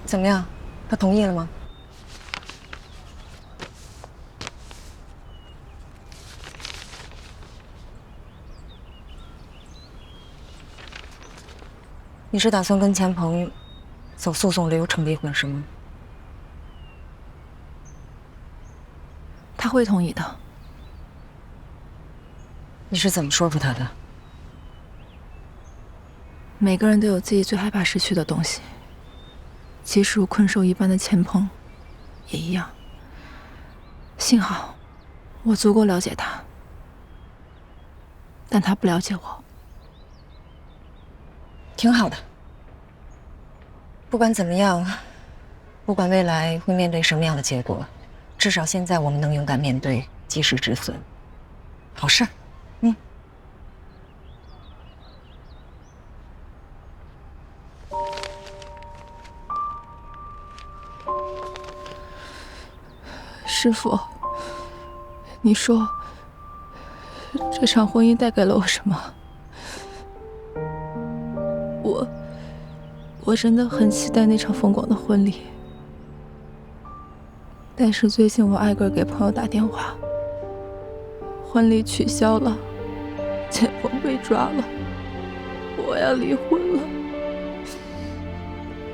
怎么样？他同意了吗？你是打算跟钱鹏走诉讼流程离婚是吗？他会同意的。你是怎么说服他的？每个人都有自己最害怕失去的东西，即使如困兽一般的钱鹏，也一样。幸好，我足够了解他，但他不了解我。挺好的。不管怎么样，不管未来会面对什么样的结果，至少现在我们能勇敢面对，及时止损，好事儿。师傅，你说这场婚姻带给了我什么？我真的很期待那场风光的婚礼，但是最近我挨个给朋友打电话，婚礼取消了，钱鹏被抓了，我要离婚了。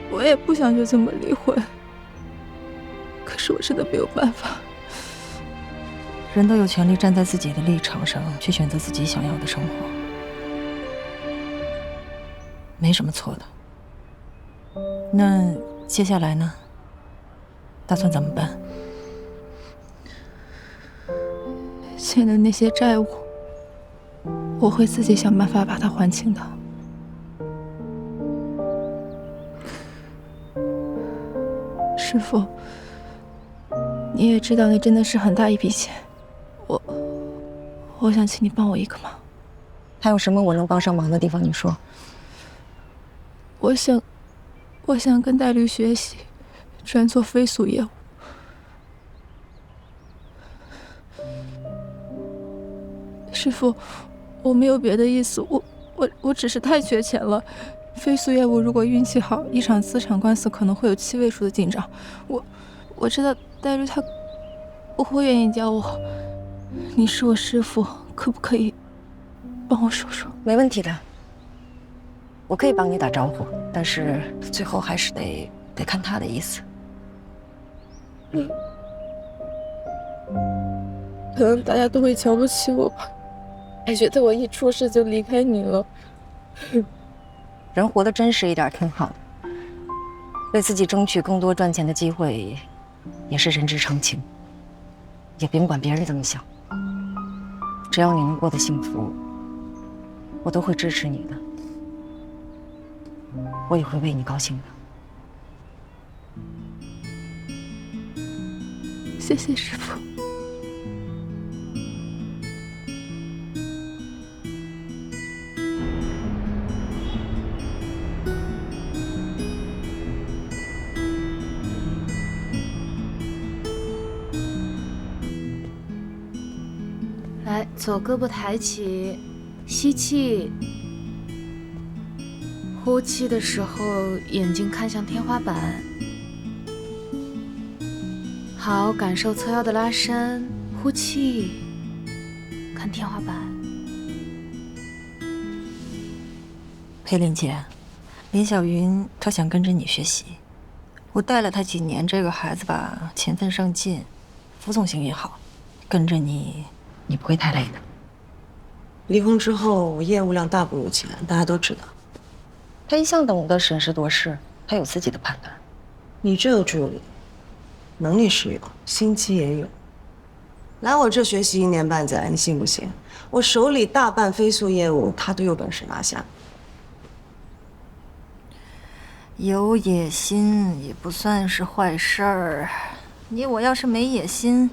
我也不想就这么离婚，可是我真的没有办法。人都有权利站在自己的立场上去选择自己想要的生活，没什么错的。那接下来呢？打算怎么办？欠的那些债务，我会自己想办法把它还清的。师傅，你也知道那真的是很大一笔钱，我想请你帮我一个忙。还有什么我能帮上忙的地方？你说。我想跟戴律学习，转做非俗业务。师傅，我没有别的意思，我只是太缺钱了。非俗业务如果运气好，一场资产官司可能会有7位数的进账。我知道戴律他不会愿意教我，你是我师傅，可不可以帮我说说？没问题的，我可以帮你打招呼，但是最后还是得看他的意思。可能大家都会瞧不起我吧，还觉得我一出事就离开你了。人活得真实一点挺好的，为自己争取更多赚钱的机会，也是人之常情。也别管别人怎么想，只要你能过得幸福，我都会支持你的，我也会为你高兴的。谢谢师傅。来，左胳膊抬起，吸气，呼气的时候眼睛看向天花板。好，感受侧腰的拉伸，呼气，看天花板。裴玲姐，林小云她想跟着你学习，我带了她几年，这个孩子吧，勤奋上进，服从性也好，跟着你不会太累的。离婚之后，我业务量大不如前，大家都知道。他一向懂得审时度势，他有自己的判断。你这个助理，能力是有，心机也有。来我这学习1年半载，你信不信？我手里大半飞速业务，他都有本事拿下。有野心也不算是坏事儿，你我要是没野心，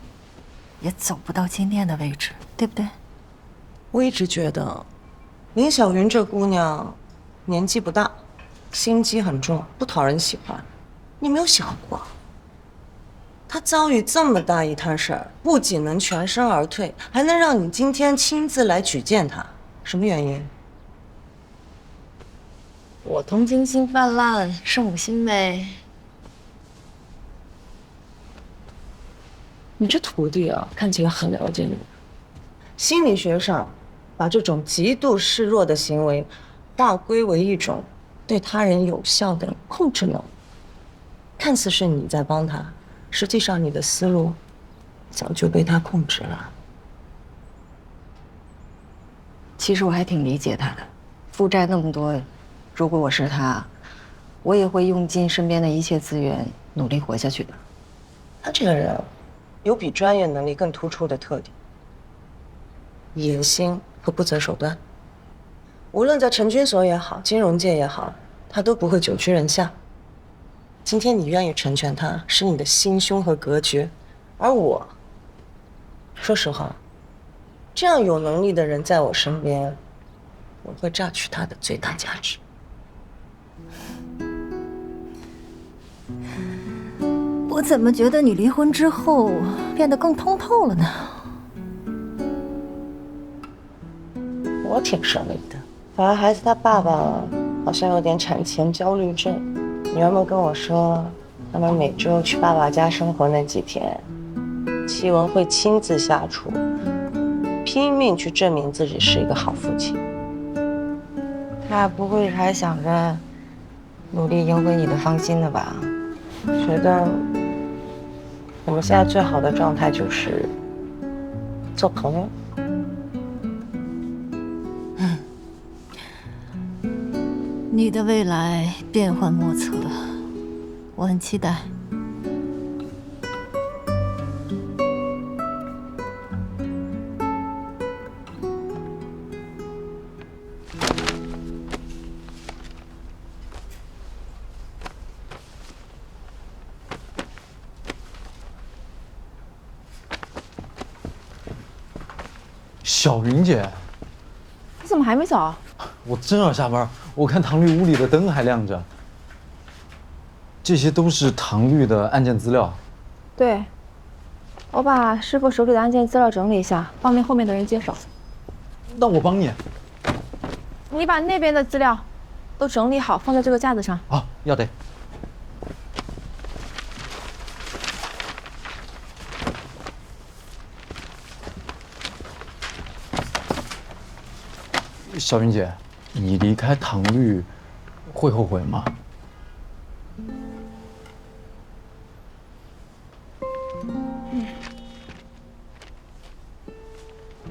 也走不到今天的位置，对不对？我一直觉得，林小云这姑娘年纪不大，心机很重，不讨人喜欢。你没有想过，她遭遇这么大一摊事儿，不仅能全身而退，还能让你今天亲自来举荐她，什么原因？我同情心泛滥，圣母心呗。你这徒弟啊，看起来很了解你。心理学上，把这种极度示弱的行为，划归为一种对他人有效的控制能力。看似是你在帮他，实际上你的思路早就被他控制了。其实我还挺理解他的，负债那么多，如果我是他，我也会用尽身边的一切资源，努力活下去的。他这个人有比专业能力更突出的特点：野心和不择手段。无论在成军所也好，金融界也好，他都不会久居人下。今天你愿意成全他，是你的心胸和格局，而我，说实话，这样有能力的人在我身边，我会榨取他的最大价值。我怎么觉得你离婚之后变得更通透了呢？我挺顺利的，反而孩子他爸爸好像有点产前焦虑症。女儿们跟我说，他们每周去爸爸家生活那几天，齐文会亲自下厨，拼命去证明自己是一个好父亲。他不会还想着努力赢回你的芳心的吧？觉得我们现在最好的状态就是做朋友。你的未来变幻莫测，我很期待。小云姐，你怎么还没走？我正要下班，我看唐律屋里的灯还亮着。这些都是唐律的案件资料。对，我把师傅手里的案件资料整理一下，方便后面的人接手。那我帮你。你把那边的资料都整理好，放在这个架子上。好，要得。小云姐，你离开唐律会后悔吗？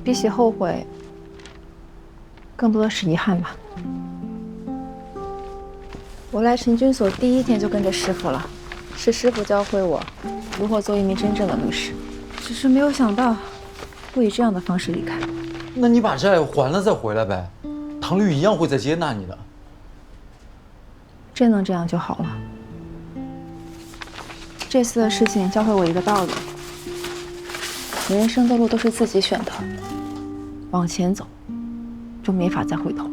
比起后悔，更多的是遗憾吧。我来成军所第一天就跟着师傅了，是师傅教会我如何做一名真正的律师，只是没有想到会以这样的方式离开。那你把债还了再回来呗，唐律一样会再接纳你的。真能这样就好了。这次的事情教会我一个道理：人生的路都是自己选的，往前走就没法再回头。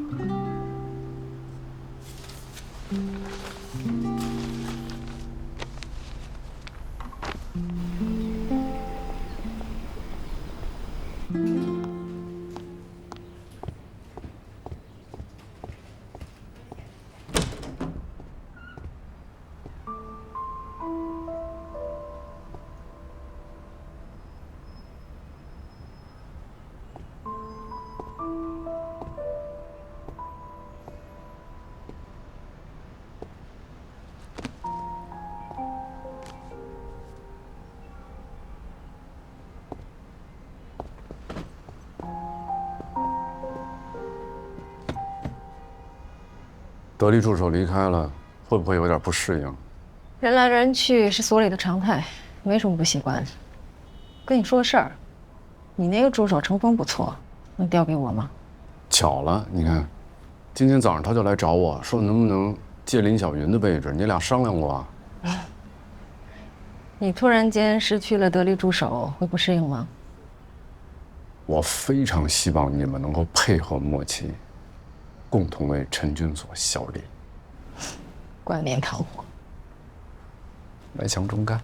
得力助手离开了，会不会有点不适应？人来人去是所里的常态，没什么不习惯的。跟你说个事儿，你那个助手成风不错，能调给我吗？巧了，你看，今天早上他就来找我说能不能借林小云的位置，你俩商量过啊？你突然间失去了得力助手，会不适应吗？我非常希望你们能够配合默契，共同为陈军所效力。冠冕堂皇，外强中干。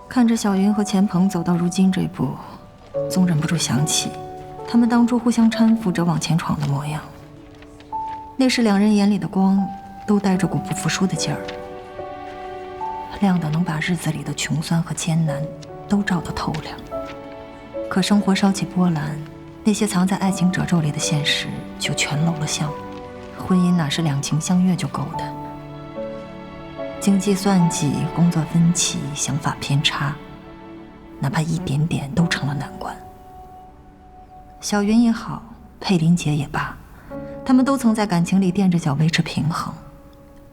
看着小云和钱鹏走到如今这步，总忍不住想起他们当初互相搀扶着往前闯的模样。那时两人眼里的光都带着股不服输的劲儿，亮的能把日子里的穷酸和艰难都照得透亮。可生活烧起波澜，那些藏在爱情褶皱里的现实就全露了相。婚姻哪是两情相悦就够的？经济算计、工作分歧、想法偏差，哪怕一点点都成了难关。小云也好，佩林姐也罢，他们都曾在感情里垫着脚维持平衡，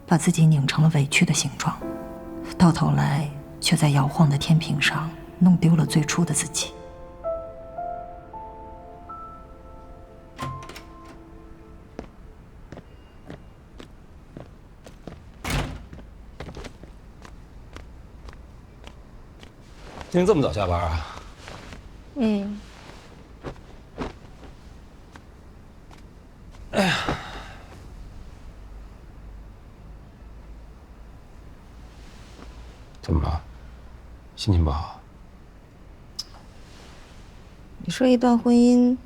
把自己拧成了委屈的形状，到头来却在摇晃的天平上弄丢了最初的自己。今天这么早下班啊？嗯。哎呀，怎么了？心情不好？你说一段婚姻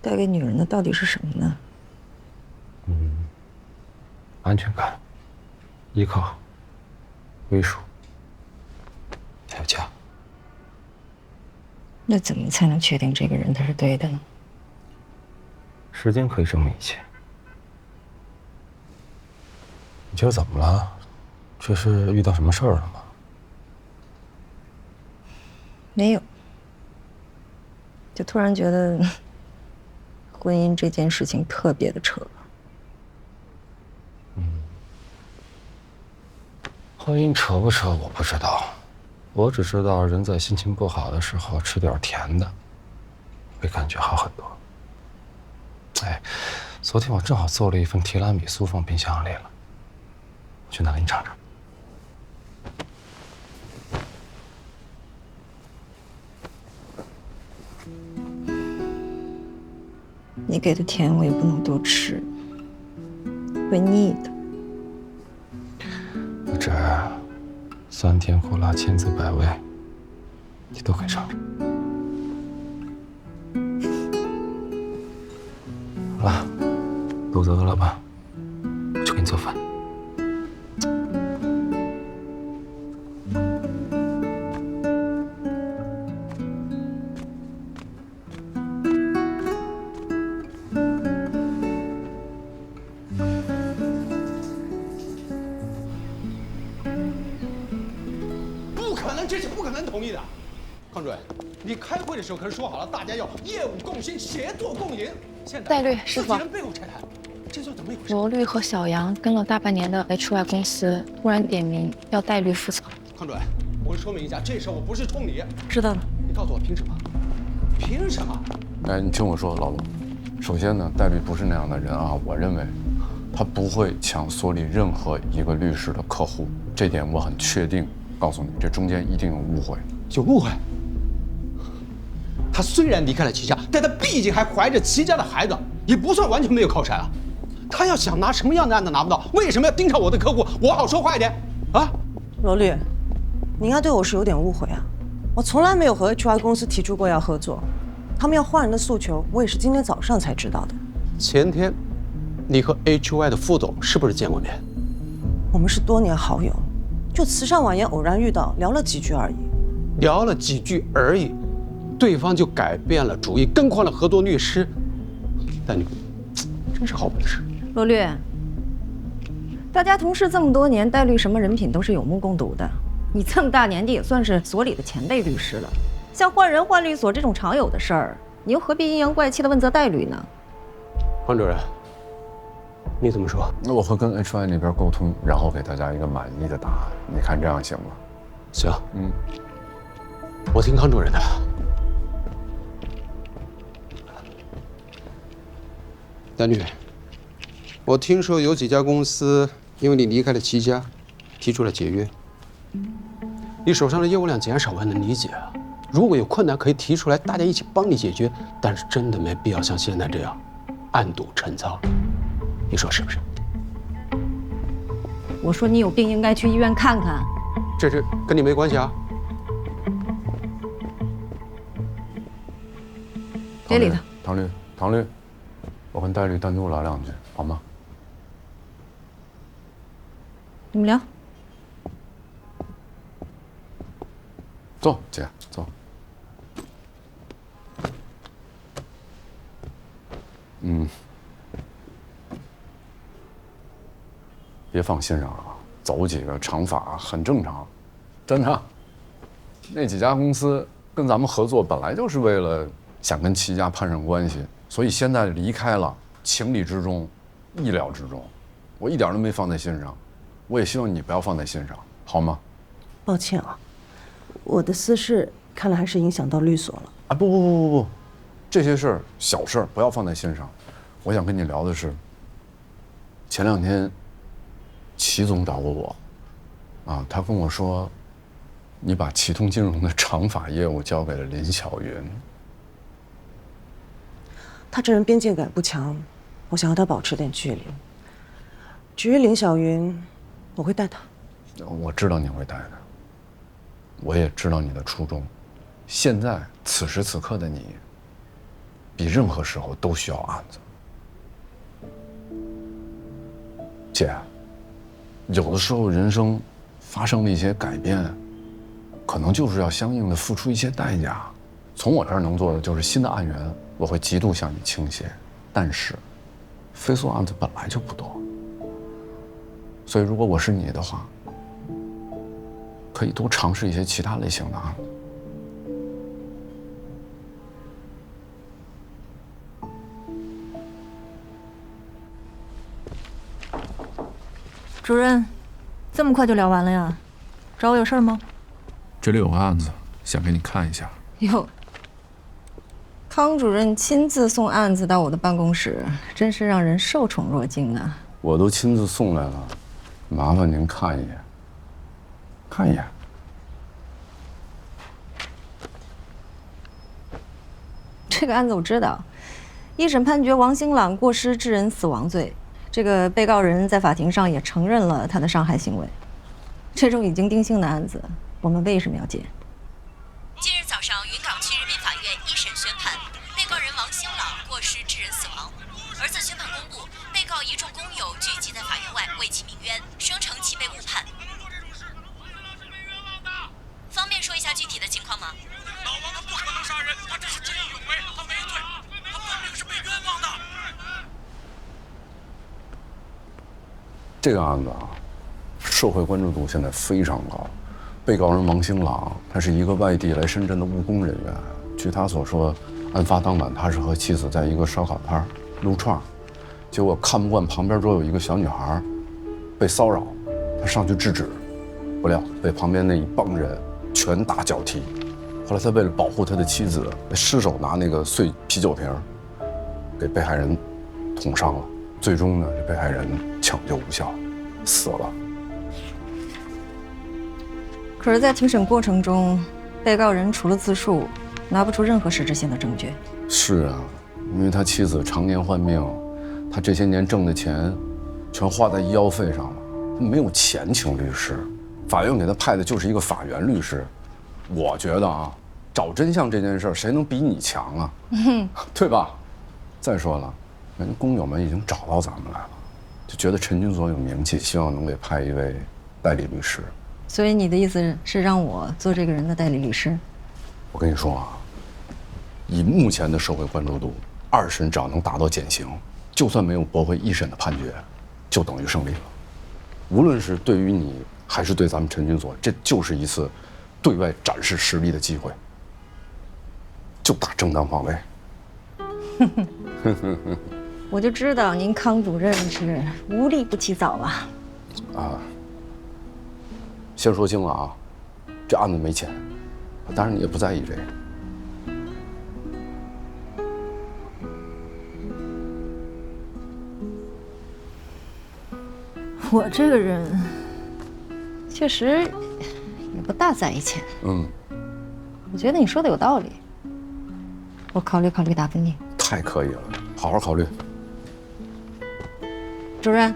带给女人的到底是什么呢？安全感、依靠、归属，还有家。那怎么才能确定这个人他是对的呢？时间可以证明一切。你今儿怎么了？这是遇到什么事儿了吗？没有，就突然觉得婚姻这件事情特别的扯。婚姻扯不扯我不知道，我只知道人在心情不好的时候吃点甜的，会感觉好很多。哎，昨天我正好做了一份提拉米苏放冰箱里了，我去拿给你尝尝。你给的甜我也不能多吃，会腻的。这酸甜苦辣千滋百味，你都可以尝尝。好了，肚子饿了吧？我去给你做饭。这是不可能同意的，康主任，你开会的时候可是说好了，大家要业务共兴，协作共赢。现在戴律师傅，自己人背后拆台，这算怎么一回事？罗律和小杨跟了大半年的 HY 公司，突然点名要戴律负责。康主任，我说明一下，这事我不是冲你。知道了。你告诉我凭什么？凭什么？哎，你听我说，老罗，首先呢，戴律不是那样的人啊，我认为，他不会抢所里任何一个律师的客户，这点我很确定。告诉你，这中间一定有误会。有误会？他虽然离开了齐家，但他毕竟还怀着齐家的孩子，也不算完全没有靠山啊。他要想拿什么样的案子拿不到，为什么要盯上我的客户？我好说话一点啊。罗律，你应该对我是有点误会啊。我从来没有和 HY 公司提出过要合作，他们要换人的诉求，我也是今天早上才知道的。前天，你和 HY 的副总是不是见过面？我们是多年好友。就慈善晚宴偶然遇到，聊了几句而已。聊了几句而已，对方就改变了主意，更换了合作律师。但你真是好本事。罗律，大家同事这么多年，戴律什么人品都是有目共睹的。你这么大年纪，也算是所里的前辈律师了。像换人换律所这种常有的事儿，你又何必阴阳怪气的问责戴律呢？黄主任。你怎么说？那我会跟 HY 那边沟通，然后给大家一个满意的答案。你看这样行吗？行，我听康主任的。戴律，我听说有几家公司因为你离开了齐家，提出了解约。你手上的业务量减少，我能理解啊。如果有困难可以提出来，大家一起帮你解决。但是真的没必要像现在这样，暗度陈仓。你说是不是？我说你有病，应该去医院看看。这跟你没关系啊。别理他。唐律，我跟戴律单独聊两句，好吗？你们聊。坐，姐，坐。别放心上啊，走几个长发很正常，真的。那几家公司跟咱们合作，本来就是为了想跟齐家攀上关系，所以现在离开了，情理之中，意料之中，我一点都没放在心上。我也希望你不要放在心上，好吗？抱歉啊，我的私事看来还是影响到律所了。啊，不，这些事儿小事儿不要放在心上。我想跟你聊的是，前两天齐总找过我，啊，他跟我说，你把启通金融的长法业务交给了林小云。他这人边界感不强，我想和他保持点距离。至于林小云，我会带他。我知道你会带的，我也知道你的初衷。现在此时此刻的你，比任何时候都需要案子。姐，有的时候人生发生了一些改变，可能就是要相应的付出一些代价。从我这儿能做的就是新的案源，我会极度向你倾斜。但是，非诉案子本来就不多，所以如果我是你的话，可以多尝试一些其他类型的案子。主任，这么快就聊完了呀？找我有事吗？这里有个案子，想给你看一下。哟，康主任亲自送案子到我的办公室，真是让人受宠若惊呢。我都亲自送来了，麻烦您看一眼。看一眼。这个案子我知道，一审判决王新朗过失致人死亡罪。这个被告人在法庭上也承认了他的伤害行为。这种已经定性的案子，我们为什么要接？今日早上，云冈区人民法院一审宣判，被告人王新朗过失致人死亡。而自宣判公布，被告一众工友聚集在法院外为其鸣冤，声称其被误判。方便说一下具体的情况吗？老王他不可能杀人，他这是见义勇为，他没罪，他分明是被冤枉的。这个案子啊，社会关注度现在非常高。被告人王兴朗，他是一个外地来深圳的务工人员。据他所说，案发当晚他是和妻子在一个烧烤摊撸串，结果看不惯旁边桌有一个小女孩被骚扰，他上去制止，不料被旁边那一帮人拳打脚踢。后来他为了保护他的妻子，失手拿那个碎啤酒瓶给被害人捅伤了。最终呢，这被害人抢救无效，死了。可是，在庭审过程中，被告人除了自述，拿不出任何实质性的证据。是啊，因为他妻子常年患病，他这些年挣的钱全花在医药费上了，他没有钱请律师，法院给他派的就是一个法援律师。我觉得啊，找真相这件事，谁能比你强啊？对吧？再说了，人家工友们已经找到咱们来了，就觉得陈军所有名气，希望能给派一位代理律师。所以你的意思是让我做这个人的代理律师？我跟你说啊，以目前的社会关注度，二审只要能达到减刑，就算没有驳回一审的判决，就等于胜利了。无论是对于你，还是对咱们陈军所，这就是一次对外展示实力的机会，就打正当防卫。我就知道您康主任是无利不起早啊！啊，先说清了啊，这案子没钱，当然你也不在意这个。我这个人确实也不大在意钱。我觉得你说的有道理，我考虑考虑打分你。太可以了，好好考虑。主任，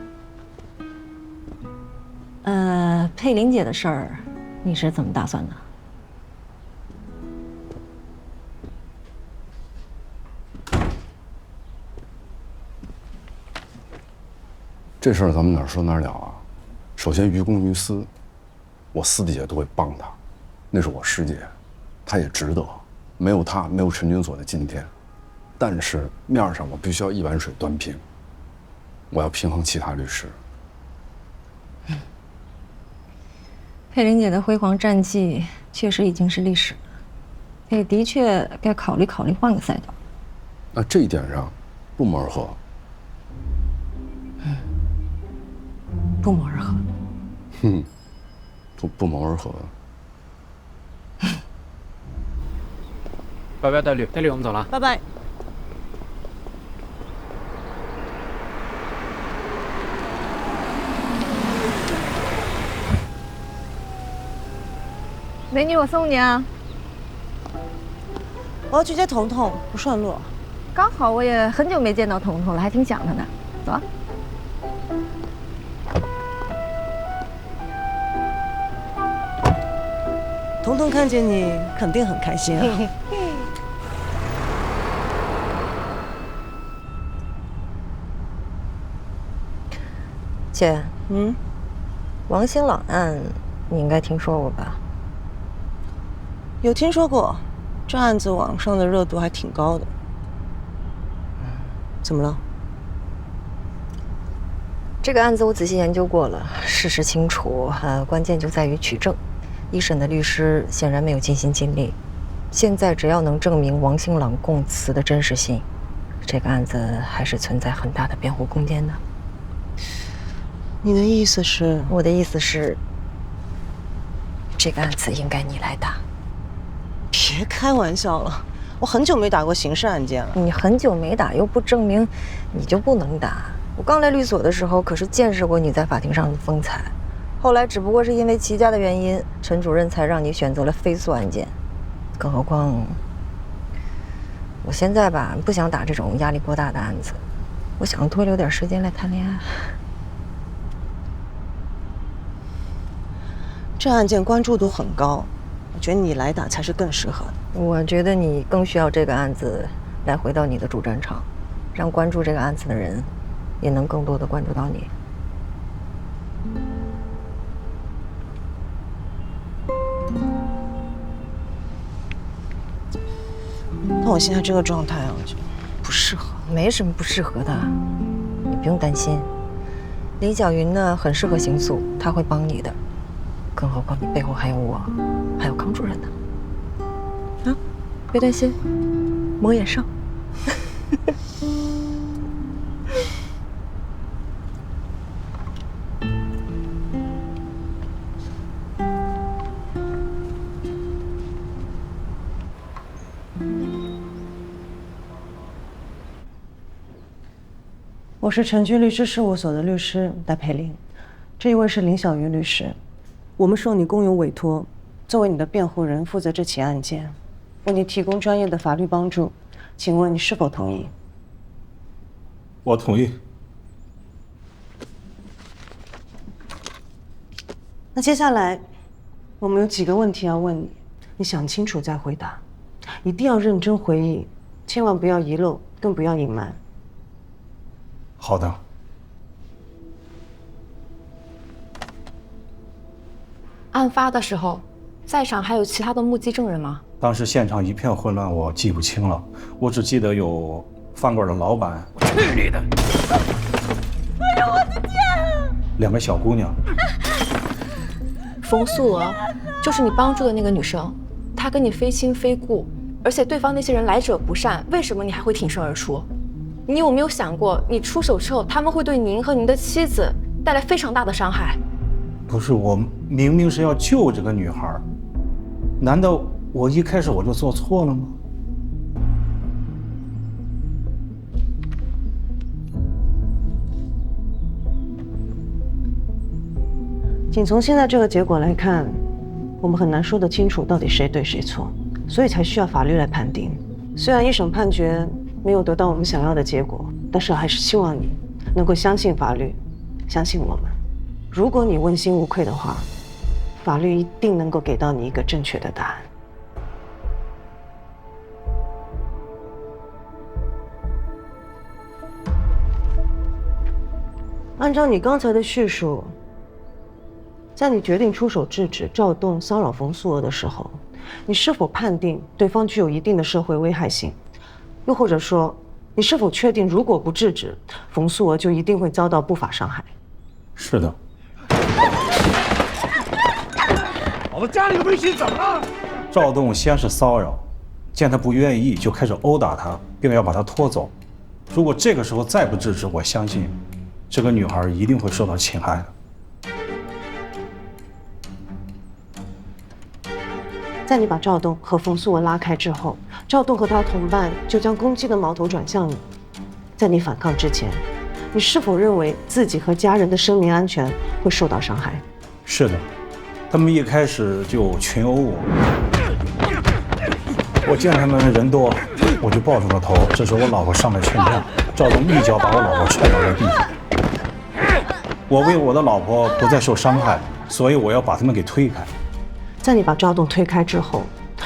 佩林姐的事儿，你是怎么打算的？这事儿咱们哪儿说哪儿了啊？首先于公于私，我私底下都会帮他，那是我师姐，她也值得，没有她，没有陈君所的今天。但是面上我必须要一碗水端平，我要平衡其他律师。佩玲姐的辉煌战绩确实已经是历史了，也的确该考虑考虑换个赛道。那这一点上，不谋而合。不谋而合。不谋而合。拜拜，戴律，戴律，我们走了。拜拜。美女，我送你啊。我要去接彤彤，不顺路。刚好我也很久没见到彤彤了，还挺想她的。走啊。彤彤看见你肯定很开心啊。姐，王兴朗案你应该听说过吧？有听说过，这案子网上的热度还挺高的。怎么了？这个案子我仔细研究过了，事实清楚，关键就在于取证。一审的律师显然没有尽心尽力。现在只要能证明王兴朗供词的真实性，这个案子还是存在很大的辩护空间的。你的意思是？我的意思是，这个案子应该你来打。别开玩笑了，我很久没打过刑事案件了。你很久没打，又不证明你就不能打。我刚来律所的时候，可是见识过你在法庭上的风采。后来只不过是因为齐家的原因，陈主任才让你选择了非诉案件。更何况，我现在吧，不想打这种压力过大的案子，我想多留点时间来谈恋爱。这案件关注度很高，我觉得你来打才是更适合的。我觉得你更需要这个案子来回到你的主战场，让关注这个案子的人也能更多的关注到你。但我现在这个状态啊，就不适合。没什么不适合的，你不用担心。李小云呢，很适合刑诉，他会帮你的。更何况你背后还有我，还有康主任呢。啊，别担心，蒙眼上。我是陈军律师事务所的律师戴佩玲，这一位是林小云律师。我们受你公有委托，作为你的辩护人负责这起案件，为你提供专业的法律帮助，请问你是否同意？我同意。那接下来，我们有几个问题要问你，你想清楚再回答，一定要认真回忆，千万不要遗漏，更不要隐瞒。好的。案发的时候，在场还有其他的目击证人吗？当时现场一片混乱，我记不清了，我只记得有饭馆的老板。去你的！哎呦我的天！2个小姑娘。冯素娥，就是你帮助的那个女生，她跟你非亲非故，而且对方那些人来者不善，为什么你还会挺身而出？你有没有想过，你出手之后，他们会对您和您的妻子带来非常大的伤害？不是，我明明是要救这个女孩，难道我一开始我就做错了吗？仅从现在这个结果来看，我们很难说得清楚到底谁对谁错，所以才需要法律来判定。虽然一审判决没有得到我们想要的结果，但是还是希望你能够相信法律，相信我们。如果你问心无愧的话，法律一定能够给到你一个正确的答案。按照你刚才的叙述，在你决定出手制止赵栋骚扰冯素娥的时候，你是否判定对方具有一定的社会危害性？又或者说，你是否确定如果不制止，冯素娥就一定会遭到不法伤害？是的。我们家里的微信怎么了？赵栋先是骚扰，见他不愿意，就开始殴打他，并要把他拖走。如果这个时候再不制止，我相信这个女孩一定会受到侵害的。在你把赵栋和冯素娥拉开之后，赵栋和他同伴就将攻击的矛头转向你。在你反抗之前，你是否认为自己和家人的生命安全会受到伤害？是的，他们一开始就群殴我，我见他们人多，我就抱住了头。这时我老婆上来劝架，赵栋一脚把我老婆踹倒在地上。我为我的老婆不再受伤害，所以我要把他们给推开。在你把赵栋推开之后，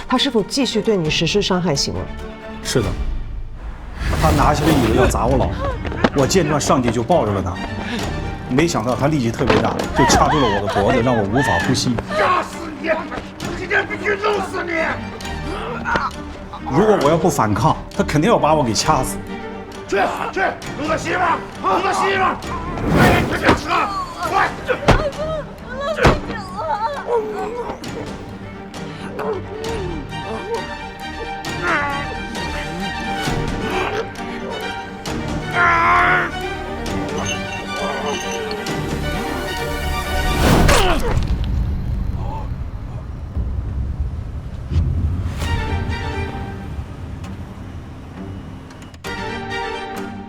他是否继续对你实施伤害行为？是的，他拿起了椅子要砸我老婆，我见状上去就抱着了他，没想到他力气特别大，就掐住了我的脖子，让我无法呼吸。杀死你！今天必须弄死你！如果我要不反抗，他肯定要把我给掐死。去，弄个媳妇儿，弄个媳妇儿，快点吃，快！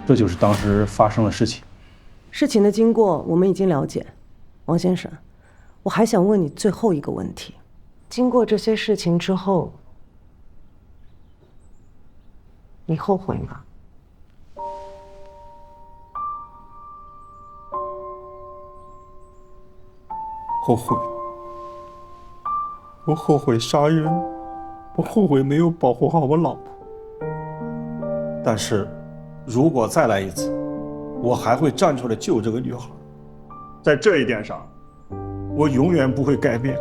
这就是当时发生的事情。事情的经过我们已经了解，王先生，我还想问你最后一个问题：经过这些事情之后，你后悔吗？后悔，我后悔杀人，我后悔没有保护好我老婆。但是，如果再来一次，我还会站出来救这个女孩。在这一点上，我永远不会改变，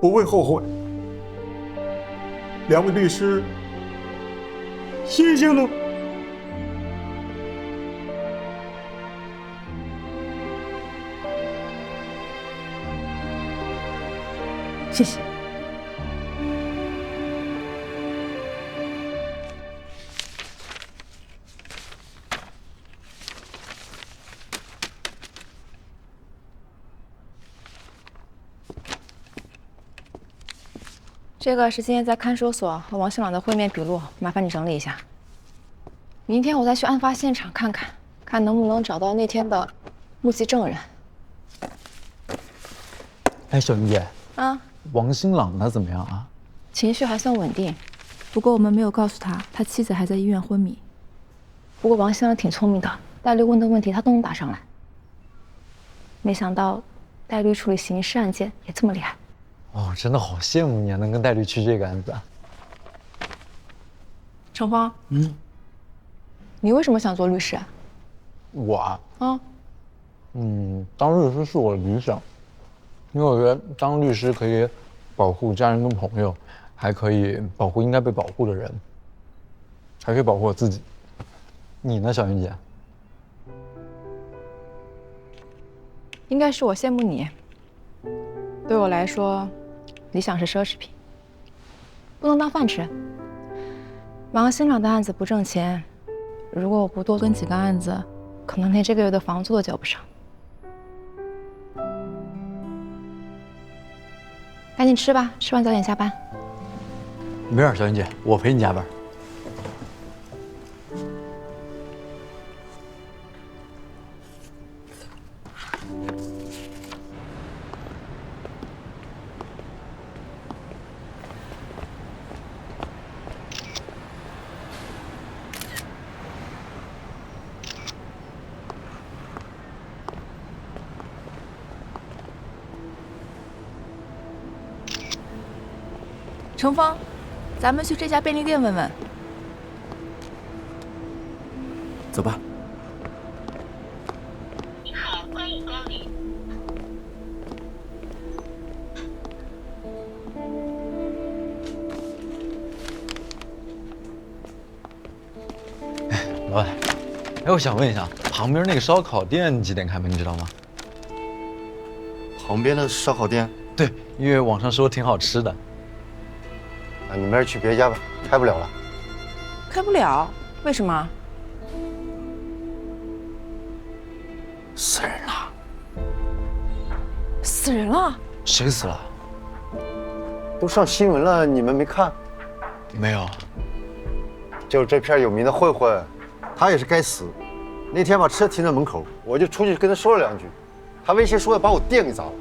不会后悔。两位律师，谢谢了。谢谢。这个是今天在看守所和王新朗的会面笔录，麻烦你整理一下。明天我再去案发现场看看，看能不能找到那天的目击证人。哎，小云姐，啊，王新朗他怎么样啊？情绪还算稳定，不过我们没有告诉他，他妻子还在医院昏迷。不过王新朗挺聪明的，戴律问的问题他都能答上来。没想到戴律处理刑事案件也这么厉害。哦，真的好羡慕你啊，能跟戴律去这个案子。程芳，你为什么想做律师啊？我啊，啊，当律师是我的理想，因为我觉得当律师可以保护家人跟朋友，还可以保护应该被保护的人，还可以保护我自己。你呢，小云姐？应该是我羡慕你。对我来说，理想是奢侈品，不能当饭吃。王新朗的案子不挣钱，如果我不多跟几个案子，可能连这个月的房租都交不上。赶紧吃吧，吃完早点下班。没事，小云姐，我陪你加班。程芳，咱们去这家便利店问问。走吧。老板，哎，我想问一下，旁边那个烧烤店几点开门，你知道吗？旁边的烧烤店？对，因为网上说挺好吃的。那你们还是去别家吧，开不了了。开不了？为什么？死人了！死人了？谁死了？都上新闻了，你们没看？没有。就是这片有名的混混，他也是该死。那天把车停在门口，我就出去跟他说了2句，他威胁说要把我店给砸了，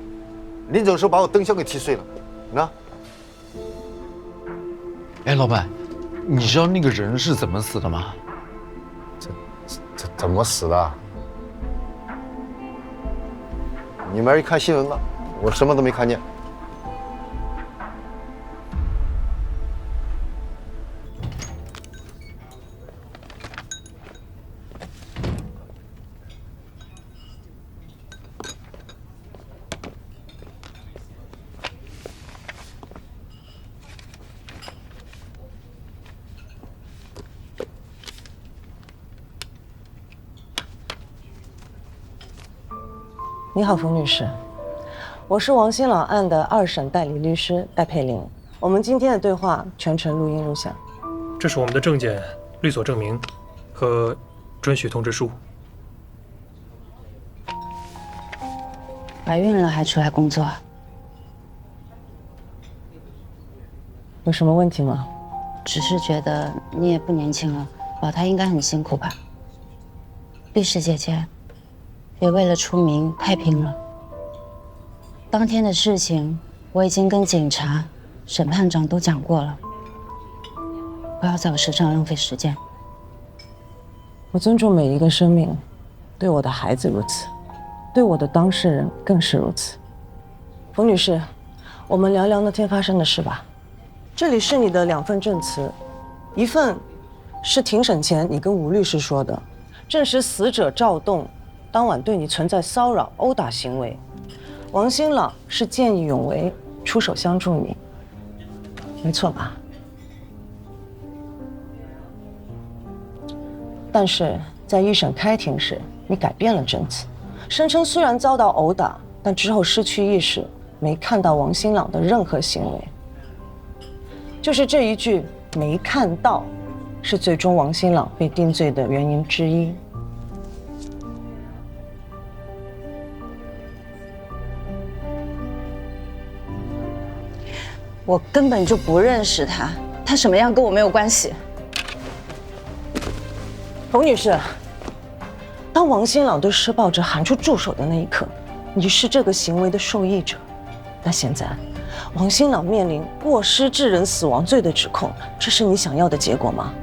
临走的时候把我灯箱给踢碎了。你呢？哎，老板，你知道那个人是怎么死的吗？怎么死的？你们还是看新闻吧，我什么都没看见。你好，冯女士，我是王新朗案的2审代理律师戴佩玲。我们今天的对话全程录音录像。这是我们的证件、律所证明和准许通知书。怀孕了还出来工作？有什么问题吗？只是觉得你也不年轻了，保胎应该很辛苦吧？律师姐姐也为了出名太拼了。当天的事情我已经跟警察、审判长都讲过了，不要在我身上浪费时间。我尊重每一个生命，对我的孩子如此，对我的当事人更是如此。冯女士，我们聊聊那天发生的事吧。这里是你的2份证词，一份是庭审前你跟吴律师说的，证实死者赵栋当晚对你存在骚扰、殴打行为，王新朗是见义勇为，出手相助你，没错吧？但是在1审开庭时，你改变了证词，声称虽然遭到殴打，但之后失去意识，没看到王新朗的任何行为。就是这一句“没看到”，是最终王新朗被定罪的原因之一。我根本就不认识他，他什么样跟我没有关系。冯女士，当王新朗对施暴者喊出住手的那一刻，你是这个行为的受益者。但现在，王新朗面临过失致人死亡罪的指控，这是你想要的结果吗？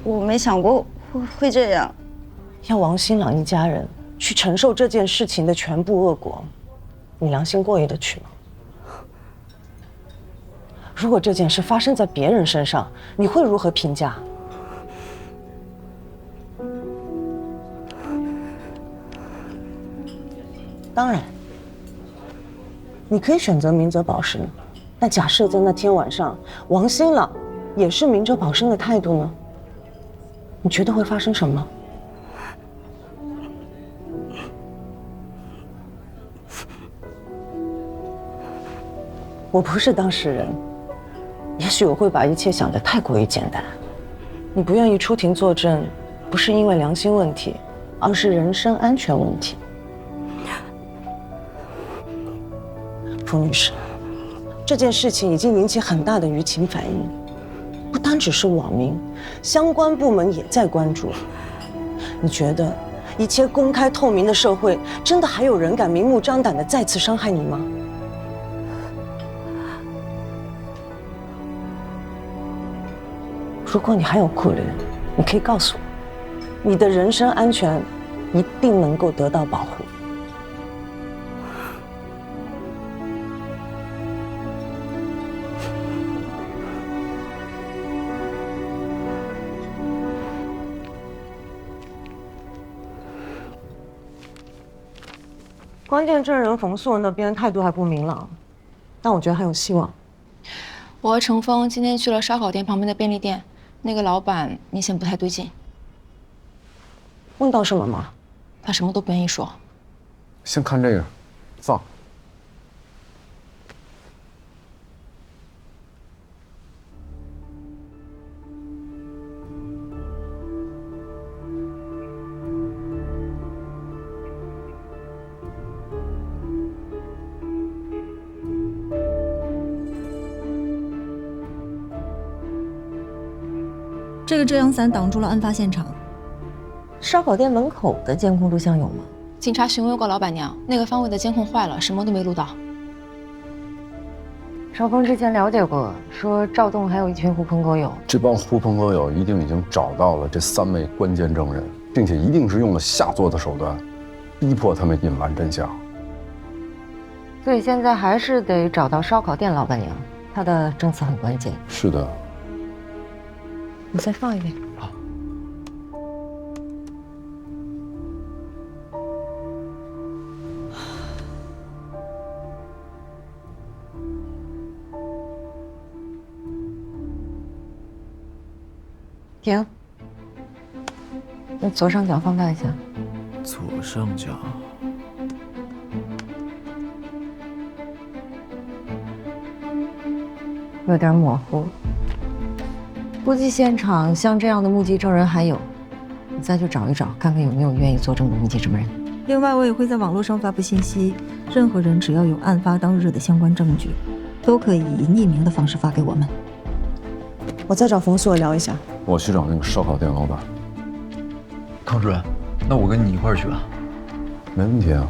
我没想过会这样，要王新朗一家人去承受这件事情的全部恶果，你良心过意得去吗？如果这件事发生在别人身上，你会如何评价？当然，你可以选择明哲保身，但假设在那天晚上，王新朗也是明哲保身的态度呢？你觉得会发生什么？我不是当事人，也许我会把一切想得太过于简单。你不愿意出庭作证，不是因为良心问题，而是人身安全问题。冯女士，这件事情已经引起很大的舆情反应，不单只是网民，相关部门也在关注。你觉得一切公开透明的社会，真的还有人敢明目张胆地再次伤害你吗？如果你还有顾虑，你可以告诉我，你的人身安全一定能够得到保护。关键证人冯素文那边态度还不明朗，但我觉得还有希望。我和程峰今天去了烧烤店旁边的便利店，那个老板明显不太对劲。问到什么吗？他什么都不愿意说。先看这个，放。这个遮阳伞挡住了案发现场。烧烤店门口的监控录像有吗？警察询问过老板娘，那个方位的监控坏了，什么都没录到。少峰之前了解过，说赵栋还有一群狐朋狗友。这帮狐朋狗友一定已经找到了这3位关键证人，并且一定是用了下作的手段，逼迫他们隐瞒真相。所以现在还是得找到烧烤店老板娘，她的证词很关键。是的。你再放一遍。好。停。那左上角放大一下。左上角。有点模糊。估计现场像这样的目击证人还有，你再去找一找，看看有没有愿意作证的目击证人。另外，我也会在网络上发布信息，任何人只要有案发当日的相关证据，都可以以匿名的方式发给我们。我再找冯素聊一下。我去找那个烧烤店老板。康主任，那我跟你一块儿去吧。没问题啊。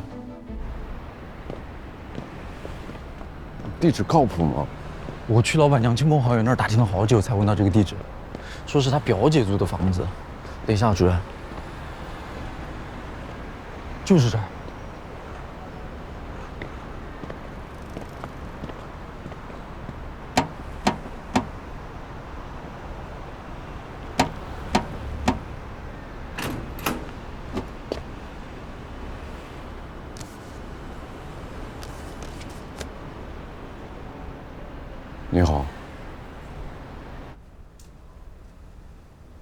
地址靠谱吗？我去老板娘亲朋好友那儿打听了好久，才问到这个地址，说是他表姐租的房子。等一下，主任，就是这儿。你好，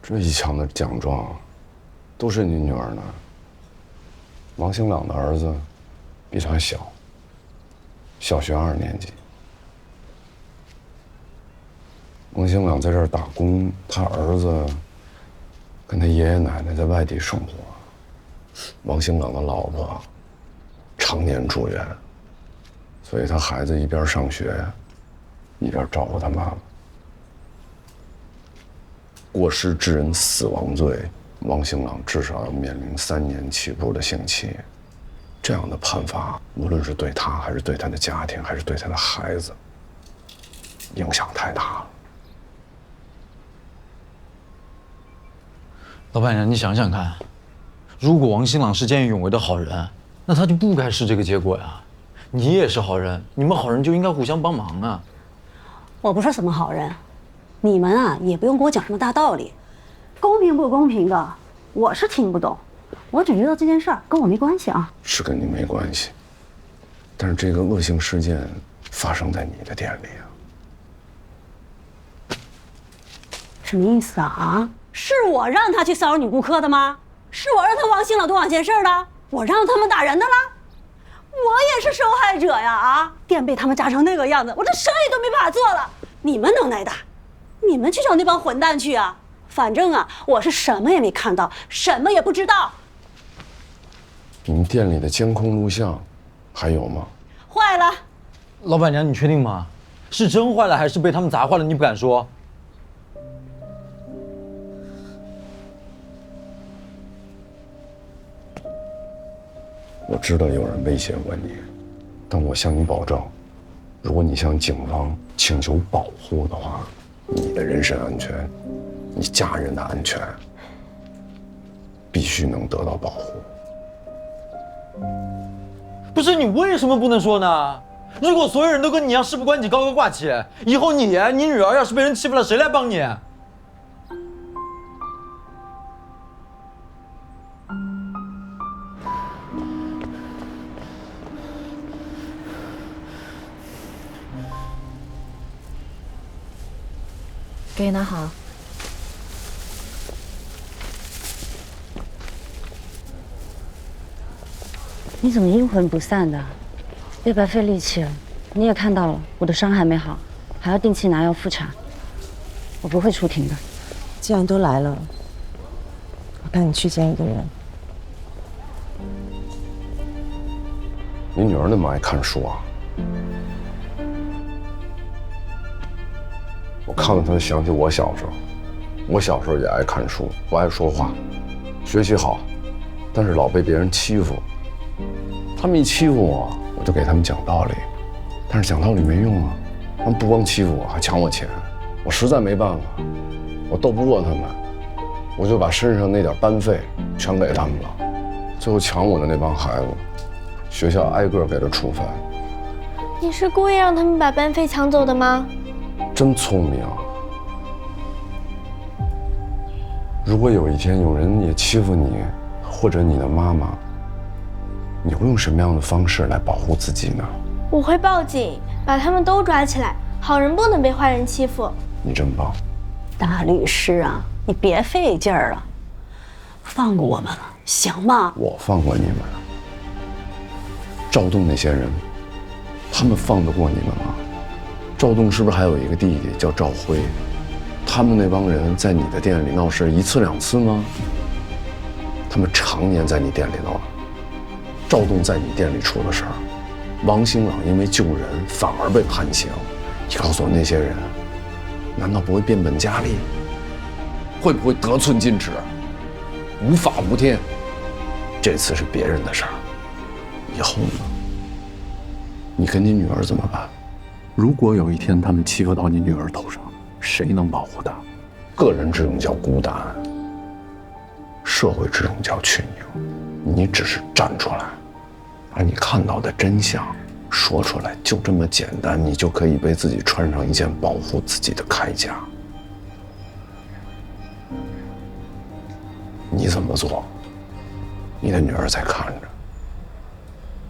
这一墙的奖状都是你女儿的。王兴朗的儿子比她小，小学2年级。王兴朗在这儿打工，他儿子跟他爷爷奶奶在外地生活。王兴朗的老婆常年住院，所以他孩子一边上学一边照顾他妈妈。过失致人死亡罪，王兴朗至少要面临3年起步的刑期。这样的判罚，无论是对他，还是对他的家庭，还是对他的孩子，影响太大了。老板娘，你想想看，如果王兴朗是见义勇为的好人，那他就不该是这个结果呀。你也是好人，你们好人就应该互相帮忙啊。我不是什么好人，你们啊也不用给我讲什么大道理，公平不公平的，我是听不懂。我只知道这件事儿跟我没关系啊。是跟你没关系，但是这个恶性事件发生在你的店里啊。什么意思啊？啊，是我让他去骚扰女顾客的吗？是我让他王兴朗多管闲事的？我让他们打人的了？我也是受害者呀！啊，店被他们炸成那个样子，我这生意都没办法做了。你们能耐大，你们去找那帮混蛋去啊！反正啊，我是什么也没看到，什么也不知道。你们店里的监控录像还有吗？坏了。老板娘，你确定吗？是真坏了还是被他们砸坏了？你不敢说？我知道有人威胁过你，但我向你保证，如果你向警方请求保护的话，你的人身安全，你家人的安全，必须能得到保护。不是，你为什么不能说呢？如果所有人都跟你一样事不关己高高挂起，以后你女儿要是被人欺负了，谁来帮你？给你拿好了。你怎么阴魂不散的？别白费力气了。你也看到了，我的伤还没好，还要定期拿药复查。我不会出庭的。既然都来了，我带你去见一个人。你女儿那么爱看书啊？我看了她，想起我小时候。我小时候也爱看书，不爱说话，学习好，但是老被别人欺负。他们一欺负我，我就给他们讲道理，但是讲道理没用啊。他们不光欺负我，还抢我钱。我实在没办法，我斗不过他们，我就把身上那点班费全给他们了。最后抢我的那帮孩子，学校挨个给他处分。你是故意让他们把班费抢走的吗？真聪明。如果有一天有人也欺负你，或者你的妈妈，你会用什么样的方式来保护自己呢？我会报警，把他们都抓起来。好人不能被坏人欺负。你真棒，大律师啊，你别费劲儿了，放过我们了，行吗？我放过你们了。赵栋那些人，他们放得过你们吗？赵栋是不是还有一个弟弟叫赵辉？他们那帮人在你的店里闹事一次两次吗？他们常年在你店里闹。赵栋在你店里出了事儿，王新朗因为救人反而被判刑。你告诉我，那些人难道不会变本加厉？会不会得寸进尺，无法无天？这次是别人的事儿，以后呢？你跟你女儿怎么办？如果有一天他们欺负到你女儿头上，谁能保护她？个人之勇叫孤单，社会之勇叫群英。你只是站出来，把你看到的真相说出来，就这么简单，你就可以为自己穿上一件保护自己的铠甲。你怎么做，你的女儿在看着，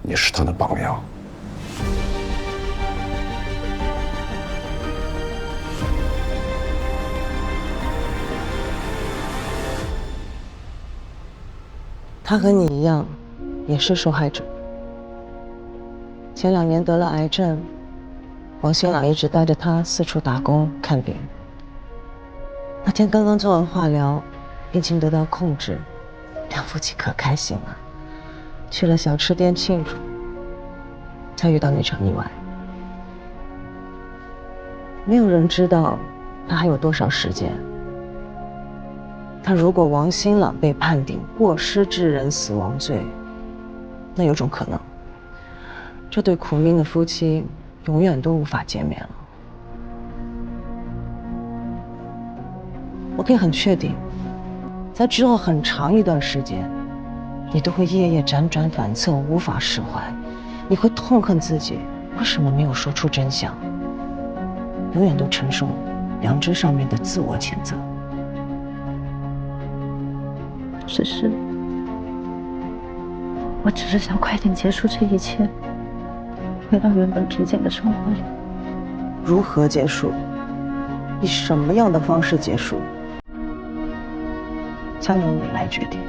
你是她的榜样。他和你一样，也是受害者。前2年得了癌症，王新朗一直带着他四处打工看病。那天刚刚做完化疗，病情得到控制，两夫妻可开心了，去了小吃店庆祝，才遇到那场意外。没有人知道他还有多少时间。但如果王新朗被判定过失致人死亡罪，那有种可能，这对苦命的夫妻永远都无法见面了。我可以很确定，在之后很长一段时间，你都会夜夜辗转反侧，无法释怀。你会痛恨自己为什么没有说出真相，永远都承受良知上面的自我谴责。我只是想快点结束这一切，回到原本平静的生活里。如何结束？以什么样的方式结束？将由你来决定。